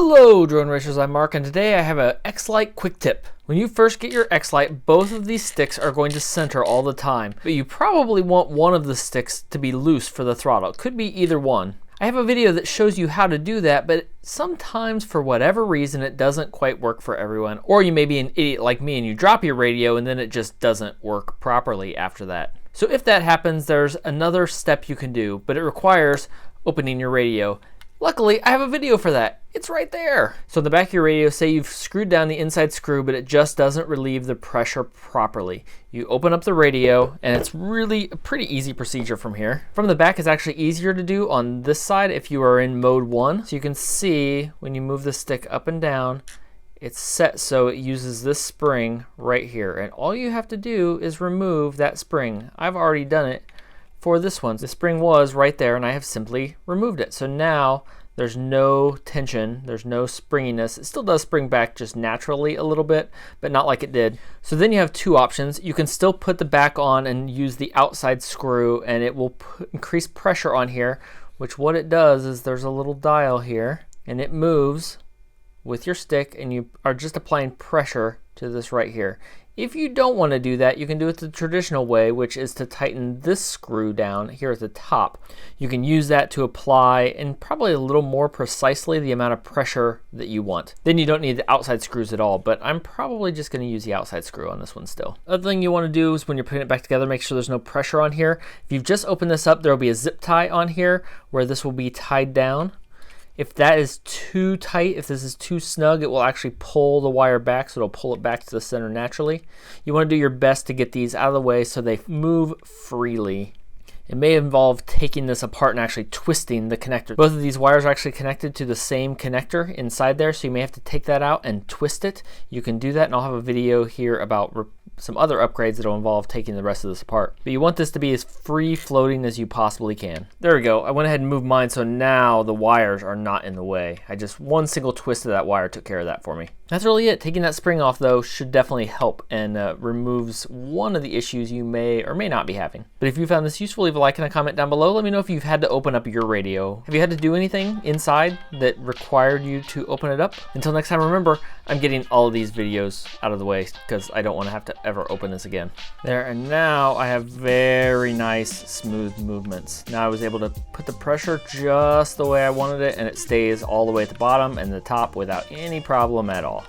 Hello drone racers, I'm Mark, and today I have an X-Lite quick tip. When you first get your X-Lite, both of these sticks are going to center all the time, but you probably want one of the sticks to be loose for the throttle. It could be either one. I have a video that shows you how to do that, but sometimes for whatever reason it doesn't quite work for everyone. Or you may be an idiot like me and you drop your radio and then it just doesn't work properly after that. So if that happens, there's another step you can do, but it requires opening your radio. Luckily, I have a video for that. It's right there. So in the back of your radio, say you've screwed down the inside screw, but it just doesn't relieve the pressure properly. You open up the radio, and it's really a pretty easy procedure from here. From the back, it's actually easier to do on this side if you are in mode 1. So you can see when you move the stick up and down, it's set so it uses this spring right here. And all you have to do is remove that spring. I've already done it. For this one, the spring was right there and I have simply removed it. So now there's no tension, there's no springiness. It still does spring back just naturally a little bit, but not like it did. So then you have two options. You can still put the back on and use the outside screw and it will increase pressure on here, which what it does is there's a little dial here and it moves with your stick and you are just applying pressure to this right here. If you don't want to do that, you can do it the traditional way, which is to tighten this screw down here at the top. You can use that to apply, and probably a little more precisely, the amount of pressure that you want. Then you don't need the outside screws at all, but I'm probably just going to use the outside screw on this one still. Other thing you want to do is when you're putting it back together, make sure there's no pressure on here. If you've just opened this up, there will be a zip tie on here where this will be tied down. If that is too tight, if this is too snug, it will actually pull the wire back, so it'll pull it back to the center naturally. You want to do your best to get these out of the way so they move freely. It may involve taking this apart and actually twisting the connector. Both of these wires are actually connected to the same connector inside there, so you may have to take that out and twist it. You can do that, and I'll have a video here about some other upgrades that will involve taking the rest of this apart. But you want this to be as free floating as you possibly can. There we go. I went ahead and moved mine, so now the wires are not in the way. One single twist of that wire took care of that for me. That's really it. Taking that spring off though should definitely help and removes one of the issues you may or may not be having. But if you found this useful, leave a like and a comment down below. Let me know if you've had to open up your radio. Have you had to do anything inside that required you to open it up? Until next time, remember, I'm getting all of these videos out of the way because I don't want to have to ever open this again. There, and now I have very nice smooth movements. Now I was able to put the pressure just the way I wanted it, and it stays all the way at the bottom and the top without any problem at all.